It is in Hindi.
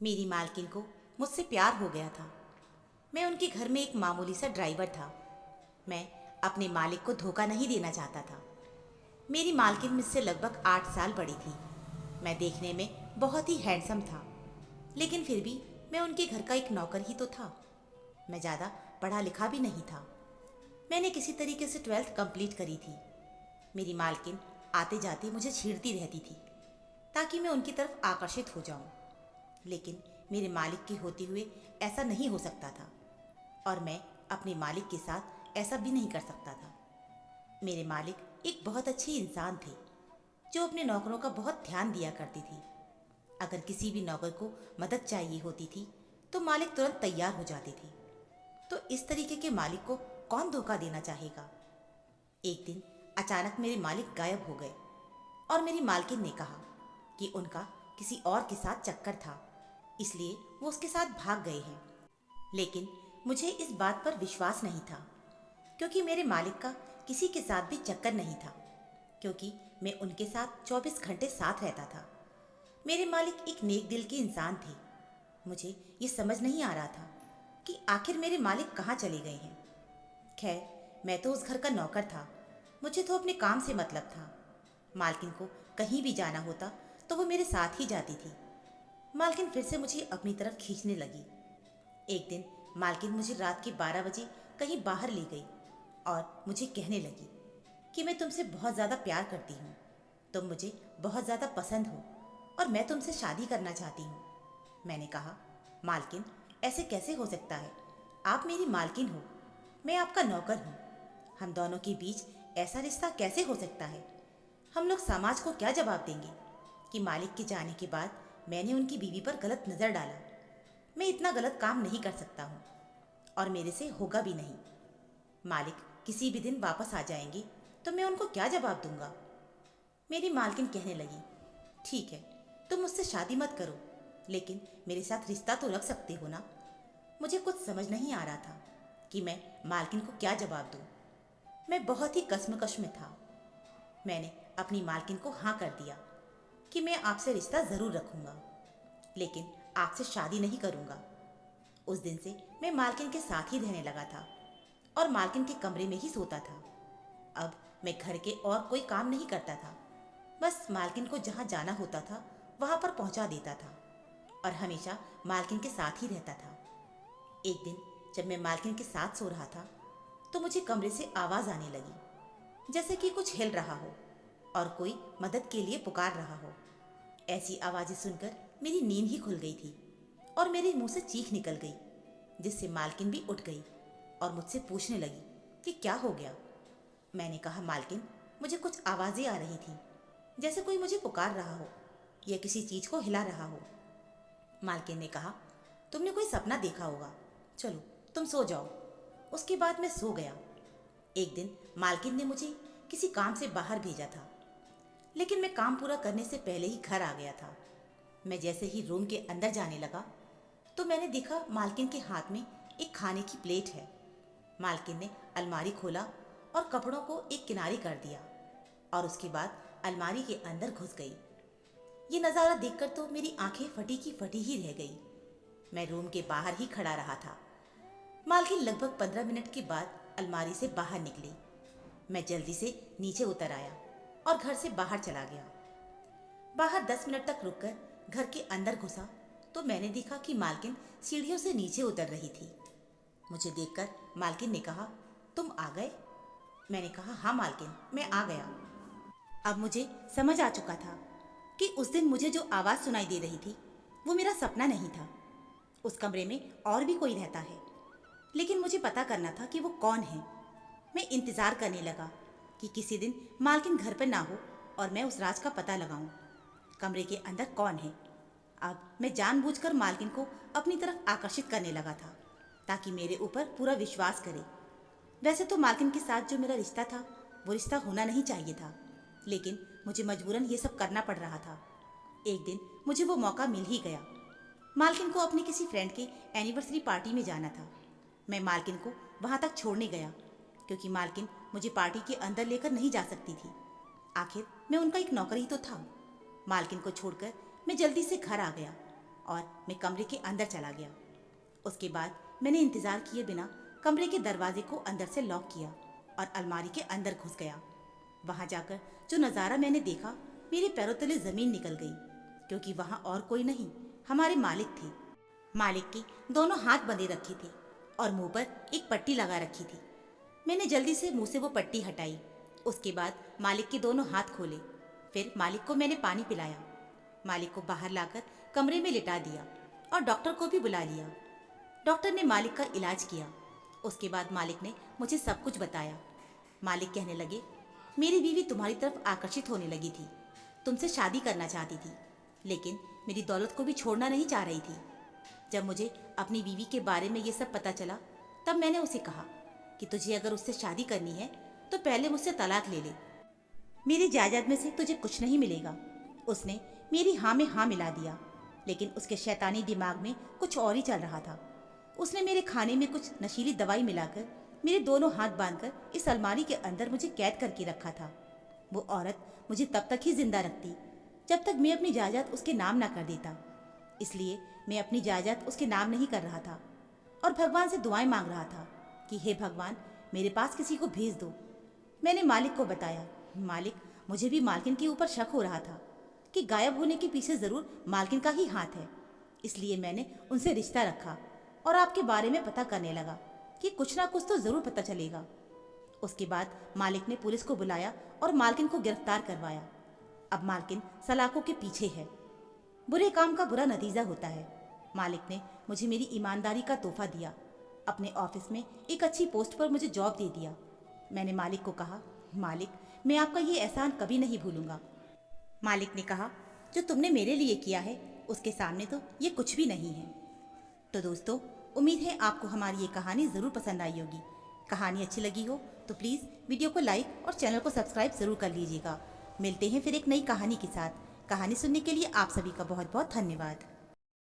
मेरी मालकिन को मुझसे प्यार हो गया था। मैं उनके घर में एक मामूली सा ड्राइवर था। मैं अपने मालिक को धोखा नहीं देना चाहता था। मेरी मालकिन मुझसे लगभग 8 साल बड़ी थी। मैं देखने में बहुत ही हैंडसम था, लेकिन फिर भी मैं उनके घर का एक नौकर ही तो था। मैं ज़्यादा पढ़ा लिखा भी नहीं था। मैंने किसी तरीके से 12th कंप्लीट करी थी। मेरी मालकिन आते जाते मुझे छेड़ती रहती थी ताकि मैं उनकी तरफ आकर्षित हो जाऊं, लेकिन मेरे मालिक के होते हुए ऐसा नहीं हो सकता था और मैं अपने मालिक के साथ ऐसा भी नहीं कर सकता था। मेरे मालिक एक बहुत अच्छे इंसान थे जो अपने नौकरों का बहुत ध्यान दिया करती थी। अगर किसी भी नौकर को मदद चाहिए होती थी तो मालिक तुरंत तैयार हो जाते थे। तो इस तरीके के मालिक को कौन धोखा देना चाहेगा। एक दिन अचानक मेरे मालिक गायब हो गए और मेरी मालकिन ने कहा कि उनका किसी और के साथ चक्कर था, इसलिए वो उसके साथ भाग गए हैं। लेकिन मुझे इस बात पर विश्वास नहीं था, क्योंकि मेरे मालिक का किसी के साथ भी चक्कर नहीं था, क्योंकि मैं उनके साथ 24 घंटे साथ रहता था। मेरे मालिक एक नेक दिल के इंसान थे। मुझे ये समझ नहीं आ रहा था कि आखिर मेरे मालिक कहाँ चले गए हैं। खैर, मैं तो उस घर का नौकर था, मुझे तो अपने काम से मतलब था। मालकिन को कहीं भी जाना होता तो वो मेरे साथ ही जाती थी। मालकिन फिर से मुझे अपनी तरफ खींचने लगी। एक दिन मालकिन मुझे रात के 12 बजे कहीं बाहर ले गई और मुझे कहने लगी कि मैं तुमसे बहुत ज़्यादा प्यार करती हूँ, तुम मुझे बहुत ज़्यादा पसंद हो और मैं तुमसे शादी करना चाहती हूँ। मैंने कहा, मालकिन, ऐसे कैसे हो सकता है? आप मेरी मालकिन हो, मैं आपका नौकर हूँ। हम दोनों के बीच ऐसा रिश्ता कैसे हो सकता है? हम लोग समाज को क्या जवाब देंगे कि मालिक के जाने के बाद मैंने उनकी बीवी पर गलत नज़र डाला? मैं इतना गलत काम नहीं कर सकता हूँ और मेरे से होगा भी नहीं। मालिक किसी भी दिन वापस आ जाएंगे तो मैं उनको क्या जवाब दूंगा? मेरी मालकिन कहने लगी, ठीक है, तुम मुझसे शादी मत करो, लेकिन मेरे साथ रिश्ता तो रख सकते हो ना। मुझे कुछ समझ नहीं आ रहा था कि मैं मालकिन को क्या जवाब दूं। मैं बहुत ही कश्मकश में था। मैंने अपनी मालकिन को हाँ कर दिया कि मैं आपसे रिश्ता ज़रूर रखूंगा, लेकिन आपसे शादी नहीं करूंगा। उस दिन से मैं मालकिन के साथ ही रहने लगा था और मालकिन के कमरे में ही सोता था। अब मैं घर के और कोई काम नहीं करता था, बस मालकिन को जहाँ जाना होता था वहाँ पर पहुँचा देता था और हमेशा मालकिन के साथ ही रहता था। एक दिन जब मैं मालकिन के साथ सो रहा था तो मुझे कमरे से आवाज़ आने लगी, जैसे कि कुछ हिल रहा हो और कोई मदद के लिए पुकार रहा हो। ऐसी आवाज़ें सुनकर मेरी नींद ही खुल गई थी और मेरे मुंह से चीख निकल गई, जिससे मालकिन भी उठ गई और मुझसे पूछने लगी कि क्या हो गया। मैंने कहा, मालकिन, मुझे कुछ आवाज़ें आ रही थी, जैसे कोई मुझे पुकार रहा हो या किसी चीज़ को हिला रहा हो। मालकिन ने कहा, तुमने कोई सपना देखा होगा, चलो तुम सो जाओ। उसके बाद मैं सो गया। एक दिन मालकिन ने मुझे किसी काम से बाहर भेजा था, लेकिन मैं काम पूरा करने से पहले ही घर आ गया था। मैं जैसे ही रूम के अंदर जाने लगा तो मैंने देखा मालकिन के हाथ में एक खाने की प्लेट है। मालकिन ने अलमारी खोला और कपड़ों को एक किनारे कर दिया और उसके बाद अलमारी के अंदर घुस गई। ये नज़ारा देखकर तो मेरी आंखें फटी की फटी ही रह गई। मैं रूम के बाहर ही खड़ा रहा था। मालकिन लगभग 15 मिनट के बाद अलमारी से बाहर निकली। मैं जल्दी से नीचे उतर आया और घर से बाहर चला गया। बाहर 10 मिनट तक रुककर घर के अंदर घुसा तो मैंने देखा कि मालकिन सीढ़ियों से नीचे उतर रही थी। मुझे देखकर मालकिन ने कहा, तुम आ गए? मैंने कहा, हाँ मालकिन, मैं आ गया। अब मुझे समझ आ चुका था कि उस दिन मुझे जो आवाज़ सुनाई दे रही थी वो मेरा सपना नहीं था। उस कमरे में और भी कोई रहता है, लेकिन मुझे पता करना था कि वो कौन है। मैं इंतज़ार करने लगा कि किसी दिन मालकिन घर पर ना हो और मैं उस राज का पता लगाऊं। कमरे के अंदर कौन है? अब मैं जानबूझकर मालकिन को अपनी तरफ आकर्षित करने लगा था ताकि मेरे ऊपर पूरा विश्वास करे। वैसे तो मालकिन के साथ जो मेरा रिश्ता था वो रिश्ता होना नहीं चाहिए था, लेकिन मुझे मजबूरन ये सब करना पड़ रहा था। एक दिन मुझे वो मौका मिल ही गया। मालकिन को अपनी किसी फ्रेंड के एनिवर्सरी पार्टी में जाना था। मैं मालकिन को वहाँ तक छोड़ने गया, क्योंकि मालकिन मुझे पार्टी के अंदर लेकर नहीं जा सकती थी। आखिर मैं उनका एक नौकर ही तो था। मालकिन को छोड़कर मैं जल्दी से घर आ गया। और मैं कमरे के अंदर चला गया। उसके बाद मैंने इंतज़ार किए बिना कमरे के दरवाजे को अंदर से लॉक किया और अलमारी के अंदर घुस गया। वहाँ जाकर जो नज़ारा मैंने देखा, मेरे पैरों तले ज़मीन निकल गई, क्योंकि वहाँ और कोई नहीं, हमारे मालिक थे। मालिक के दोनों हाथ बंधे रखे थे और मुंह पर एक पट्टी लगा रखी थी। मैंने जल्दी से मुंह से वो पट्टी हटाई। उसके बाद मालिक के दोनों हाथ खोले। फिर मालिक को मैंने पानी पिलाया। मालिक को बाहर लाकर कमरे में लिटा दिया और डॉक्टर को भी बुला लिया। डॉक्टर ने मालिक का इलाज किया। उसके बाद मालिक ने मुझे सब कुछ बताया। मालिक कहने लगे, मेरी बीवी तुम्हारी तरफ आकर्षित होने लगी थी, तुमसे शादी करना चाहती थी, लेकिन मेरी दौलत को भी छोड़ना नहीं चाह रही थी। जब मुझे अपनी बीवी के बारे में ये सब पता चला, तब मैंने उसे कहा कि तुझे अगर उससे शादी करनी है तो पहले मुझसे तलाक ले ले, मेरी जायदाद में से तुझे कुछ नहीं मिलेगा। उसने मेरी हाँ में हाँ मिला दिया, लेकिन उसके शैतानी दिमाग में कुछ और ही चल रहा था। उसने मेरे खाने में कुछ नशीली दवाई मिलाकर मेरे दोनों हाथ बांधकर इस अलमारी के अंदर मुझे कैद करके रखा था। वो औरत मुझे तब तक ही जिंदा रखती जब तक मैं अपनी जायदाद उसके नाम ना कर देता। इसलिए मैं अपनी जायदाद उसके नाम नहीं कर रहा था और भगवान से दुआएं मांग रहा था कि हे भगवान, मेरे पास किसी को भेज दो। मैंने मालिक को बताया। मालिक, मुझे भी मालकिन के ऊपर शक हो रहा था कि गायब होने के पीछे ज़रूर मालकिन का ही हाथ है। इसलिए मैंने उनसे रिश्ता रखा और आपके बारे में पता करने लगा कि कुछ ना कुछ तो ज़रूर पता चलेगा। उसके बाद मालिक ने पुलिस को बुलाया और मालकिन को गिरफ्तार करवाया। अब मालकिन सलाखों के पीछे है। बुरे काम का बुरा नतीजा होता है। मालिक ने मुझे मेरी ईमानदारी का तोहफा दिया। अपने ऑफिस में एक अच्छी पोस्ट पर मुझे जॉब दे दिया। मैंने मालिक को कहा, मालिक, मैं आपका ये एहसान कभी नहीं भूलूंगा। मालिक ने कहा, जो तुमने मेरे लिए किया है उसके सामने तो ये कुछ भी नहीं है। तो दोस्तों, उम्मीद है आपको हमारी ये कहानी ज़रूर पसंद आई होगी। कहानी अच्छी लगी हो तो प्लीज़ वीडियो को लाइक और चैनल को सब्सक्राइब ज़रूर कर लीजिएगा। मिलते हैं फिर एक नई कहानी के साथ। कहानी सुनने के लिए आप सभी का बहुत बहुत धन्यवाद।